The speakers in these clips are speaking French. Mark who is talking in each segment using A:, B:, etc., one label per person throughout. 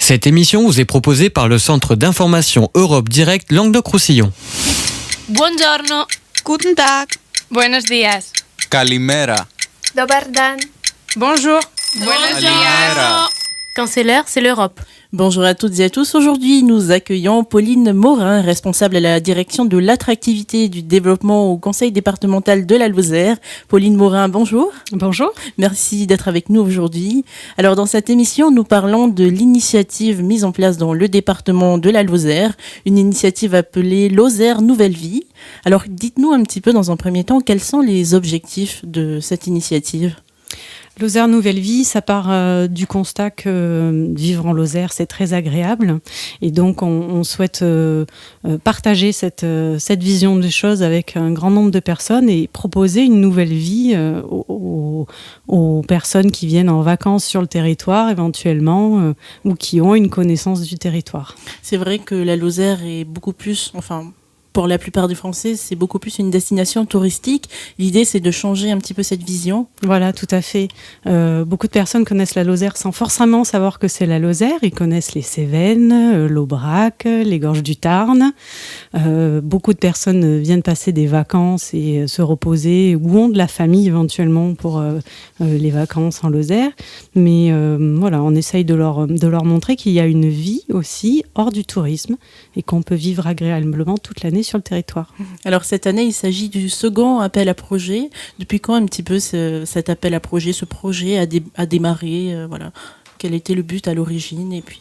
A: Cette émission vous est proposée par le Centre d'information Europe Direct Languedoc-Roussillon.
B: Buongiorno.
C: Guten Tag.
B: Buenos días.
D: Kalimera.
E: Dobar dan.
B: Bonjour.
D: Buenos días.
F: Quand c'est l'heure, c'est l'Europe.
G: Bonjour à toutes et à tous. Aujourd'hui, nous accueillons Pauline Morin, responsable à la direction de l'attractivité et du développement au Conseil départemental de la Lozère. Pauline Morin, bonjour.
F: Bonjour.
G: Merci d'être avec nous aujourd'hui. Alors, dans cette émission, nous parlons de l'initiative mise en place dans le département de la Lozère, une initiative appelée Lozère Nouvelle Vie. Alors, dites-nous un petit peu dans un premier temps, quels sont les objectifs de cette initiative ?
H: Lozère Nouvelle Vie, ça part du constat que vivre en Lozère, c'est très agréable. Et donc, on souhaite partager cette vision des choses avec un grand nombre de personnes et proposer une nouvelle vie aux personnes qui viennent en vacances sur le territoire, éventuellement, ou qui ont une connaissance du territoire.
G: C'est vrai que la Lozère est beaucoup plus... Pour la plupart des Français, c'est beaucoup plus une destination touristique. L'idée, c'est de changer un petit peu cette vision.
H: Voilà, tout à fait. Beaucoup de personnes connaissent la Lozère sans forcément savoir que c'est la Lozère. Ils connaissent les Cévennes, l'Aubrac, les gorges du Tarn. Beaucoup de personnes viennent passer des vacances et se reposer ou ont de la famille éventuellement pour les vacances en Lozère. Mais voilà, on essaye de leur montrer qu'il y a une vie aussi hors du tourisme et qu'on peut vivre agréablement toute l'année sur le territoire.
G: Alors cette année, il s'agit du second appel à projet. Depuis quand un petit peu cet appel à projet, ce projet a démarré voilà. Quel était le but à l'origine et puis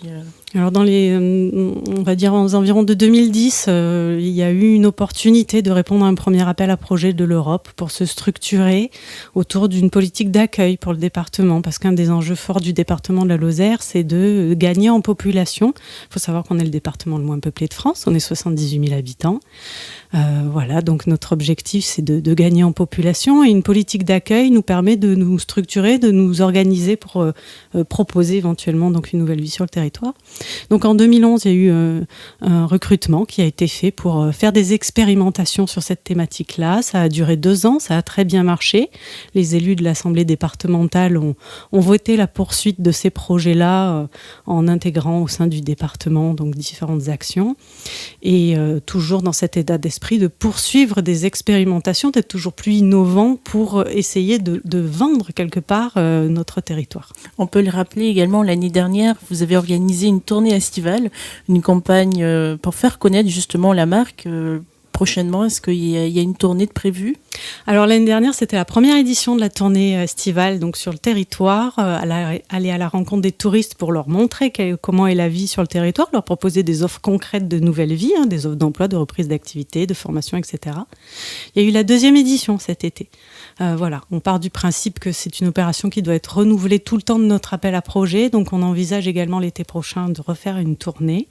H: Alors dans on va dire aux environs de 2010, il y a eu une opportunité de répondre à un premier appel à projet de l'Europe pour se structurer autour d'une politique d'accueil pour le département, parce qu'un des enjeux forts du département de la Lozère, c'est de gagner en population. Il faut savoir qu'on est le département le moins peuplé de France, on est 78 000 habitants. Voilà, donc notre objectif, c'est de gagner en population, et une politique d'accueil nous permet de nous structurer, de nous organiser pour proposer éventuellement donc une nouvelle vie sur le territoire. Donc en 2011, il y a eu un recrutement qui a été fait pour faire des expérimentations sur cette thématique-là. Ça a duré 2 ans, ça a très bien marché. Les élus de l'Assemblée départementale ont voté la poursuite de ces projets-là en intégrant au sein du département donc différentes actions. Et toujours dans cet état d'esprit de poursuivre des expérimentations, d'être toujours plus innovant pour essayer de vendre quelque part notre territoire.
G: On peut le rappeler également, l'année dernière, vous avez organisé une tournée estivale, une campagne pour faire connaître justement la marque. Prochainement, est-ce qu'il y a une tournée de prévue ?
H: Alors l'année dernière, c'était la première édition de la tournée estivale, donc sur le territoire, aller à la rencontre des touristes pour leur montrer comment est la vie sur le territoire, leur proposer des offres concrètes de nouvelle vie, des offres d'emploi, de reprise d'activité, de formation, etc. Il y a eu la 2e édition cet été. Voilà, on part du principe que c'est une opération qui doit être renouvelée tout le temps de notre appel à projet, donc on envisage également l'été prochain de refaire une tournée.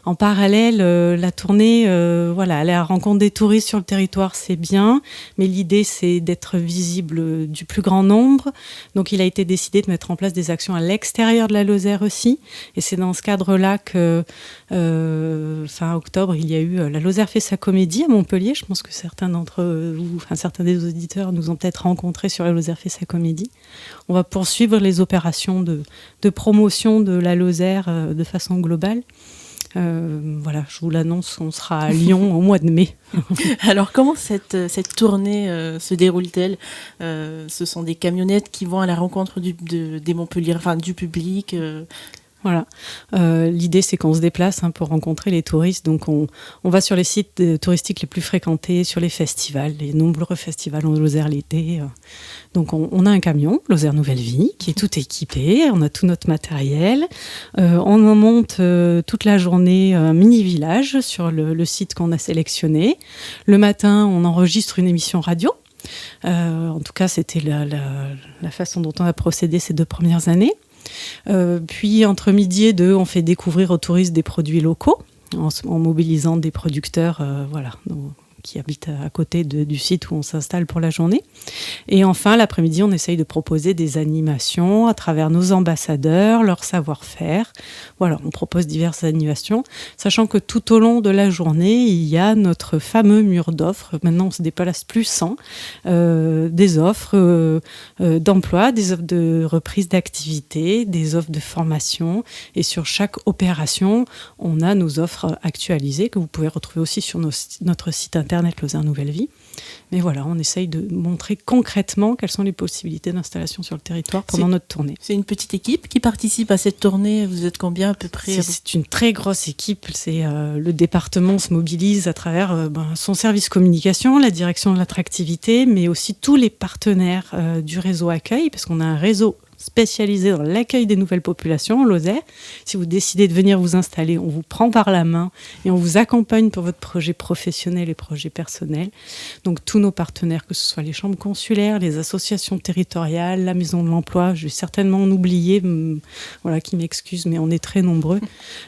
H: En parallèle, la tournée, aller à la rencontre des touristes sur le territoire, c'est bien, mais l'idée, c'est d'être visible du plus grand nombre. Donc, il a été décidé de mettre en place des actions à l'extérieur de la Lozère aussi. Et c'est dans ce cadre-là que, fin octobre, il y a eu la Lozère fait sa comédie à Montpellier. Je pense que certains d'entre vous, certains des auditeurs nous ont peut-être rencontrés sur la Lozère fait sa comédie. On va poursuivre les opérations de promotion de la Lozère de façon globale. Voilà, je vous l'annonce, on sera à Lyon au mois de mai.
G: Alors, comment cette tournée se déroule-t-elle ? Ce sont des camionnettes qui vont à la rencontre des Montpellier, du public
H: Voilà. L'idée, c'est qu'on se déplace pour rencontrer les touristes. Donc, on va sur les sites touristiques les plus fréquentés, sur les festivals, les nombreux festivals en Lozère l'été. Donc, on a un camion, Lozère Nouvelle Vie, qui est tout équipé. On a tout notre matériel. On en monte toute la journée un mini-village sur le site qu'on a sélectionné. Le matin, on enregistre une émission radio. En tout cas, c'était la façon dont on a procédé ces 2 premières années. Puis entre midi et 2, on fait découvrir aux touristes des produits locaux en mobilisant des producteurs qui habitent à côté du site où on s'installe pour la journée. Et enfin, l'après-midi, on essaye de proposer des animations à travers nos ambassadeurs, leur savoir-faire. Voilà, on propose diverses animations, sachant que tout au long de la journée, il y a notre fameux mur d'offres. Maintenant, on se déplace plus sans des offres d'emploi, des offres de reprise d'activité, des offres de formation. Et sur chaque opération, on a nos offres actualisées que vous pouvez retrouver aussi sur notre site internet Lozère Nouvelle Vie. Mais voilà, on essaye de montrer concrètement quelles sont les possibilités d'installation sur le territoire pendant notre tournée.
G: C'est une petite équipe qui participe à cette tournée. Vous êtes combien à peu près?
H: C'est une très grosse équipe. Le département se mobilise à travers son service communication, la direction de l'attractivité, mais aussi tous les partenaires du réseau accueil, parce qu'on a un réseau spécialisé dans l'accueil des nouvelles populations en Lozère. Si vous décidez de venir vous installer, on vous prend par la main et on vous accompagne pour votre projet professionnel et projet personnel. Donc tous nos partenaires, que ce soit les chambres consulaires, les associations territoriales, la maison de l'emploi, je vais certainement en oublier, qui m'excusent, mais on est très nombreux.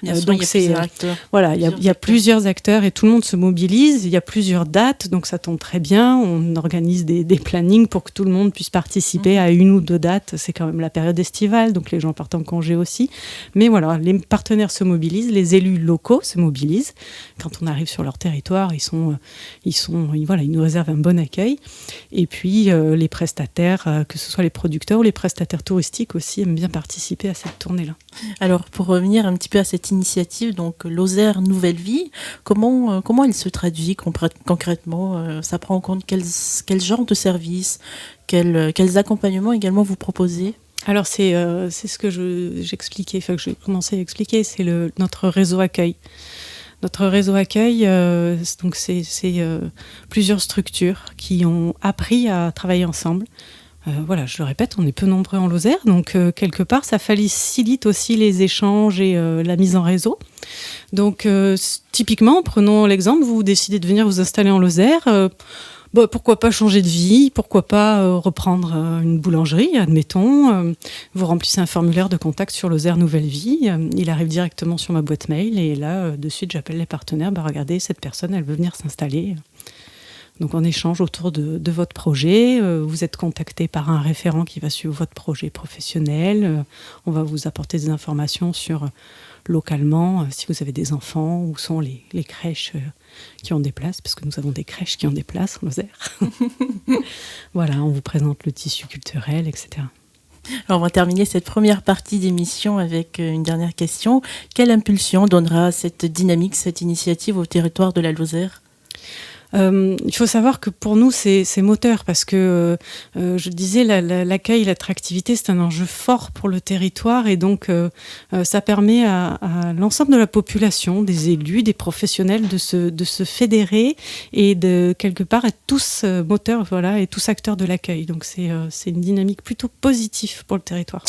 G: Bien sûr, donc il y a plusieurs acteurs.
H: Voilà, il y a plusieurs acteurs et tout le monde se mobilise. Il y a plusieurs dates, donc ça tombe très bien. On organise des plannings pour que tout le monde puisse participer à une ou deux dates. C'est quand même la période estivale, donc les gens partent en congé aussi. Mais voilà, les partenaires se mobilisent, les élus locaux se mobilisent. Quand on arrive sur leur territoire, ils nous réservent un bon accueil. Et puis les prestataires, que ce soit les producteurs ou les prestataires touristiques aussi, aiment bien participer à cette tournée-là.
G: Alors pour revenir un petit peu à cette initiative, donc Lozère Nouvelle Vie, comment elle se traduit concrètement? Ça prend en compte quel genre de services, quels accompagnements également vous proposez?
H: Alors c'est ce que j'expliquais, que j'ai commencé à expliquer, c'est notre réseau accueil. Notre réseau accueil, donc c'est plusieurs structures qui ont appris à travailler ensemble. Je le répète, on est peu nombreux en Lozère, donc quelque part ça facilite aussi les échanges et la mise en réseau. Donc typiquement, prenons l'exemple, vous décidez de venir vous installer en Lozère. Pourquoi pas changer de vie, pourquoi pas reprendre une boulangerie, admettons. Vous remplissez un formulaire de contact sur Lozère Nouvelle Vie, il arrive directement sur ma boîte mail et là, de suite, j'appelle les partenaires. Regardez, cette personne, elle veut venir s'installer. Donc on échange autour de votre projet, vous êtes contacté par un référent qui va suivre votre projet professionnel, on va vous apporter des informations sur localement, si vous avez des enfants, où sont les crèches qui ont des places, parce que nous avons des crèches qui ont des places en Lozère. Voilà, on vous présente le tissu culturel, etc.
G: Alors on va terminer cette première partie d'émission avec une dernière question. Quelle impulsion donnera cette dynamique, cette initiative au territoire de la Lozère ?
H: Il faut savoir que pour nous, c'est moteur parce que, je disais, l'accueil, l'attractivité, c'est un enjeu fort pour le territoire et donc ça permet à l'ensemble de la population, des élus, des professionnels de se fédérer et de quelque part être tous moteurs, et tous acteurs de l'accueil. Donc c'est une dynamique plutôt positive pour le territoire.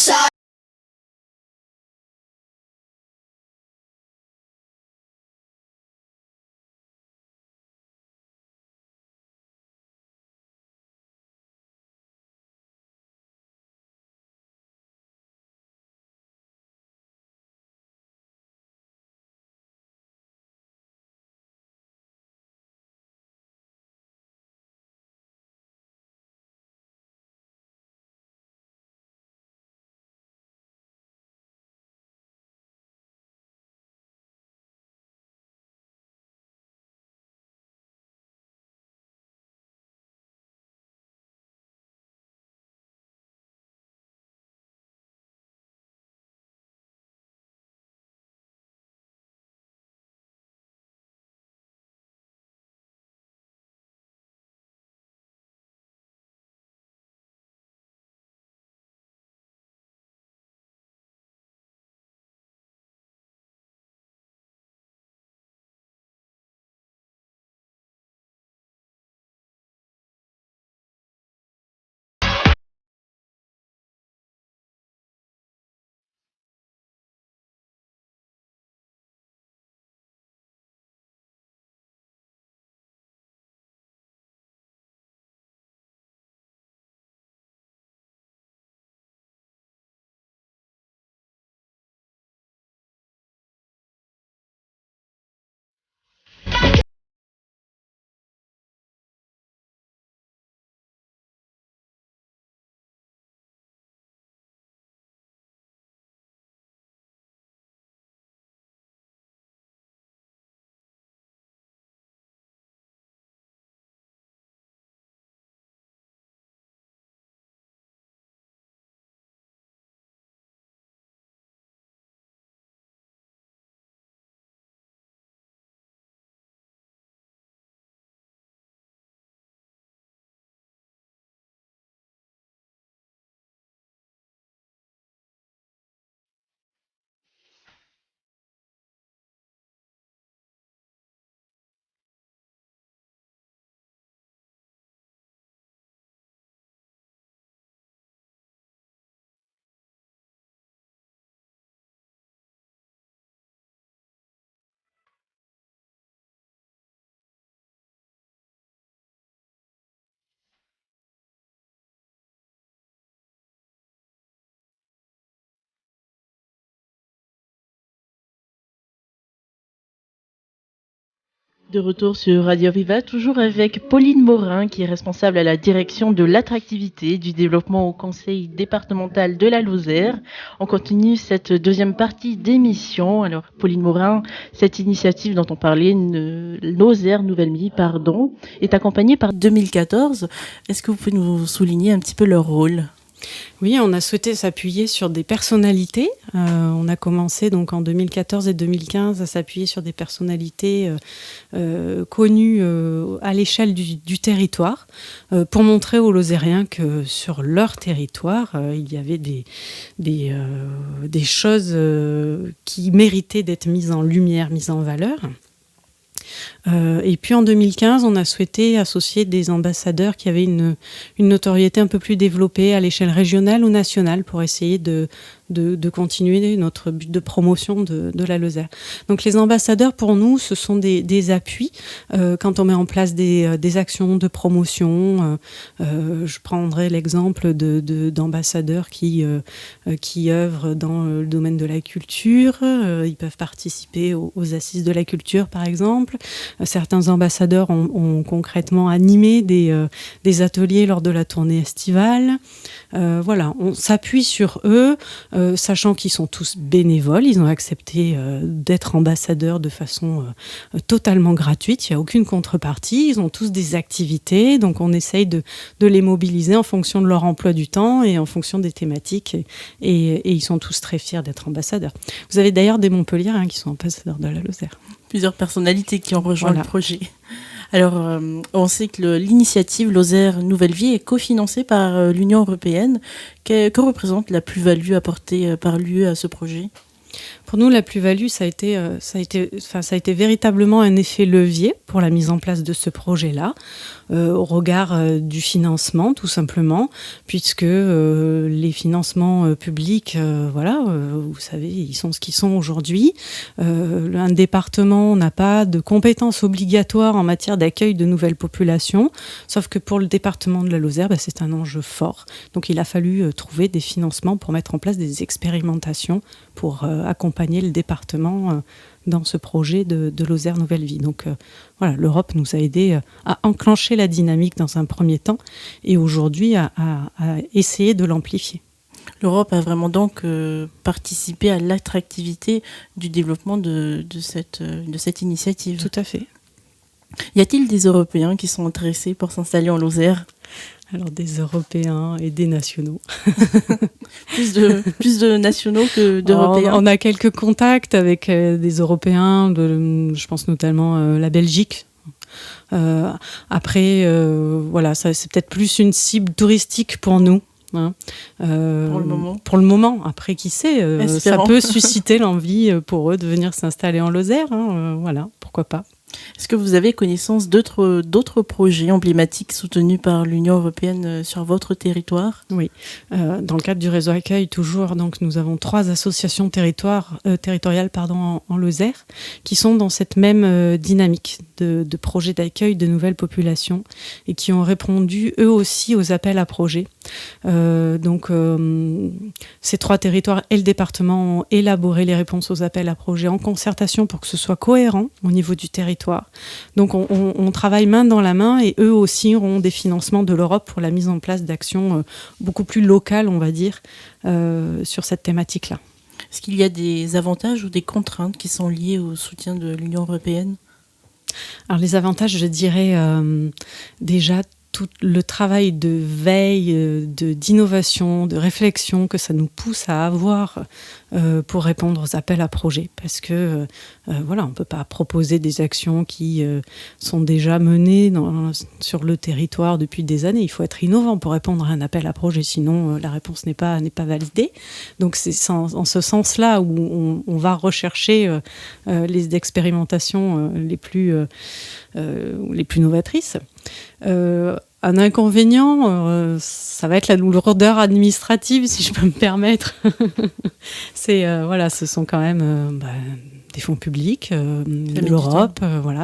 G: De retour sur Radio Viva, toujours avec Pauline Morin, qui est responsable à la direction de l'attractivité, du développement au conseil départemental de la Lozère. On continue cette deuxième partie d'émission. Alors, Pauline Morin, cette initiative dont on parlait, Lozère Nouvelle Vie, est accompagnée par 2014. Est-ce que vous pouvez nous souligner un petit peu leur rôle ?
H: Oui, on a souhaité s'appuyer sur des personnalités. On a commencé donc en 2014 et 2015 à s'appuyer sur des personnalités connues à l'échelle du territoire pour montrer aux Lozériens que sur leur territoire, il y avait des choses qui méritaient d'être mises en lumière, mises en valeur. Et puis en 2015, on a souhaité associer des ambassadeurs qui avaient une notoriété un peu plus développée à l'échelle régionale ou nationale pour essayer de continuer notre but de promotion de la Lozère. Donc les ambassadeurs, pour nous, ce sont des appuis quand on met en place des actions de promotion. Je prendrai l'exemple d'ambassadeurs qui œuvrent dans le domaine de la culture. Ils peuvent participer aux assises de la culture, par exemple. Certains ambassadeurs ont concrètement animé des ateliers lors de la tournée estivale. Voilà, on s'appuie sur eux, sachant qu'ils sont tous bénévoles. Ils ont accepté d'être ambassadeurs de façon totalement gratuite. Il n'y a aucune contrepartie. Ils ont tous des activités, donc on essaye de les mobiliser en fonction de leur emploi du temps et en fonction des thématiques. Et ils sont tous très fiers d'être ambassadeurs. Vous avez d'ailleurs des Montpelliérains qui sont ambassadeurs de la Lozère.
G: Plusieurs personnalités qui ont rejoint le projet. Alors, on sait que l'initiative Lozère Nouvelle Vie est cofinancée par l'Union européenne. Que représente la plus-value apportée par l'UE à ce projet ?
H: Pour nous, la plus-value, ça a été véritablement un effet levier pour la mise en place de ce projet-là, au regard du financement, tout simplement, puisque les financements publics, vous savez, ils sont ce qu'ils sont aujourd'hui. Un département n'a pas de compétences obligatoires en matière d'accueil de nouvelles populations, sauf que pour le département de la Lozère, c'est un enjeu fort. Donc il a fallu trouver des financements pour mettre en place des expérimentations pour accompagner le département dans ce projet de Lozère Nouvelle Vie. Donc l'Europe nous a aidés à enclencher la dynamique dans un premier temps et aujourd'hui à essayer de l'amplifier.
G: L'Europe a vraiment donc participé à l'attractivité du développement de cette initiative.
H: Tout à fait.
G: Y a-t-il des Européens qui sont intéressés pour s'installer en Lozère ?
H: Alors des Européens et des nationaux.
G: plus de nationaux que d'Européens.
H: On a quelques contacts avec des Européens, je pense notamment la Belgique. Après, ça, c'est peut-être plus une cible touristique pour nous. Hein. Pour le moment. Après, qui sait, ça peut susciter l'envie pour eux de venir s'installer en Lozère. Pourquoi pas.
G: Est-ce que vous avez connaissance d'autres projets emblématiques soutenus par l'Union européenne sur votre territoire ?
H: Oui, dans le cadre du réseau accueil, toujours, donc, nous avons 3 associations territoriales en Lozère qui sont dans cette même dynamique de projets d'accueil de nouvelles populations et qui ont répondu eux aussi aux appels à projets. Ces 3 territoires et le département ont élaboré les réponses aux appels à projets en concertation pour que ce soit cohérent au niveau du territoire. Donc on travaille main dans la main et eux aussi auront des financements de l'Europe pour la mise en place d'actions beaucoup plus locales, on va dire, sur cette thématique-là.
G: Est-ce qu'il y a des avantages ou des contraintes qui sont liées au soutien de l'Union européenne ?
H: Alors les avantages, je dirais déjà tout le travail de veille, d'innovation, de réflexion que ça nous pousse à avoir pour répondre aux appels à projets. Parce que on ne peut pas proposer des actions qui sont déjà menées sur le territoire depuis des années. Il faut être innovant pour répondre à un appel à projet, sinon la réponse n'est pas validée. Donc c'est en ce sens-là où on va rechercher les expérimentations les plus novatrices. Un inconvénient, ça va être la lourdeur administrative, si je peux me permettre. Ce sont quand même des fonds publics de l'Europe.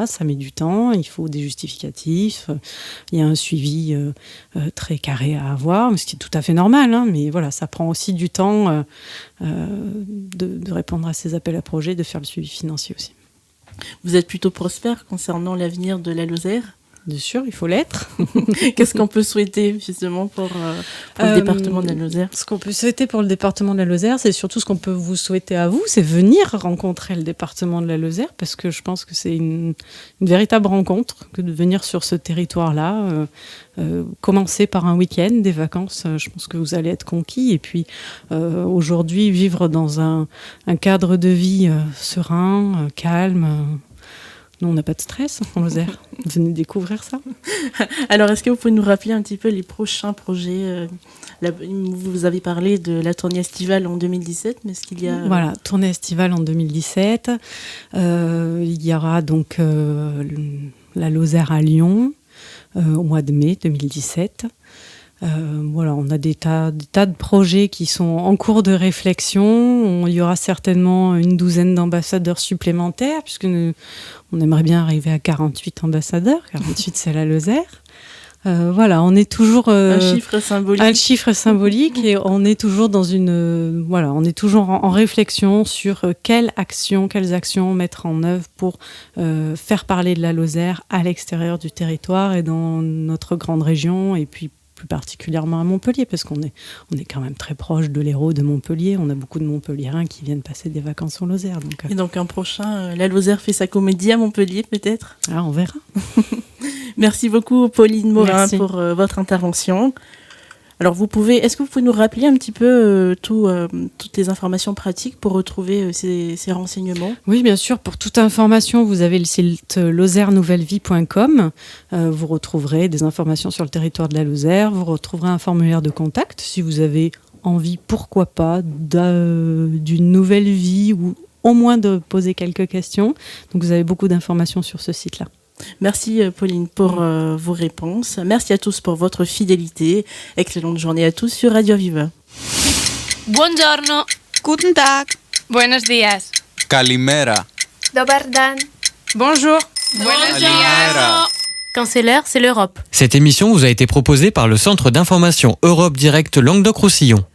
H: Ça met du temps, il faut des justificatifs, il y a un suivi très carré à avoir, ce qui est tout à fait normal, hein, mais ça prend aussi du temps de répondre à ces appels à projets, de faire le suivi financier aussi.
G: Vous êtes plutôt prospère concernant l'avenir de la Lozère.
H: Bien sûr, il faut l'être.
G: Qu'est-ce qu'on peut souhaiter justement pour le département de la Lozère?
H: Ce qu'on peut souhaiter pour le département de la Lozère, c'est surtout ce qu'on peut vous souhaiter à vous, c'est venir rencontrer le département de la Lozère, parce que je pense que c'est une véritable rencontre que de venir sur ce territoire-là. Commencer par un week-end, des vacances, je pense que vous allez être conquis. Et puis aujourd'hui, vivre dans un cadre de vie serein, calme. Nous, on n'a pas de stress en Lozère. Venez découvrir ça.
G: Alors, est-ce que vous pouvez nous rappeler un petit peu les prochains projets? Vous avez parlé de la tournée estivale en 2017, mais est-ce qu'il y a...
H: Voilà, tournée estivale en 2017. Il y aura donc la Lozère à Lyon au mois de mai 2017. Voilà, on a des tas de projets qui sont en cours de réflexion. Il y aura certainement une douzaine d'ambassadeurs supplémentaires, puisque on aimerait bien arriver à 48 ambassadeurs. 48, c'est la Lozère. Voilà, on est toujours
G: un chiffre symbolique.
H: Un chiffre symbolique, et on est toujours dans on est toujours en réflexion sur quelles actions mettre en œuvre pour faire parler de la Lozère à l'extérieur du territoire et dans notre grande région, et puis plus particulièrement à Montpellier, parce qu'on est quand même très proche de l'Hérault, de Montpellier. On a beaucoup de Montpelliérains qui viennent passer des vacances en Lozère.
G: Et donc un prochain, la Lozère fait sa comédie à Montpellier peut-être?
H: Ah, on verra.
G: Merci beaucoup Pauline Morin.
H: Merci.
G: Pour votre intervention. Alors est-ce que vous pouvez nous rappeler un petit peu toutes les informations pratiques pour retrouver ces renseignements?
H: Oui, bien sûr. Pour toute information, vous avez le site lozernouvelleVie.com. Vous retrouverez des informations sur le territoire de la Lozère. Vous retrouverez un formulaire de contact si vous avez envie, pourquoi pas, d'une nouvelle vie ou au moins de poser quelques questions. Donc vous avez beaucoup d'informations sur ce site-là.
G: Merci Pauline pour vos réponses. Merci à tous pour votre fidélité. Excellente journée à tous sur Radio Viva.
B: Buongiorno.
D: Guten Tag.
B: Buenos días.
D: Kalimera.
F: Dobar dan.
B: Bonjour. Buenos
D: Kalimera.
F: Quand c'est l'heure, c'est l'Europe.
A: Cette émission vous a été proposée par le Centre d'information Europe Direct Languedoc-Roussillon.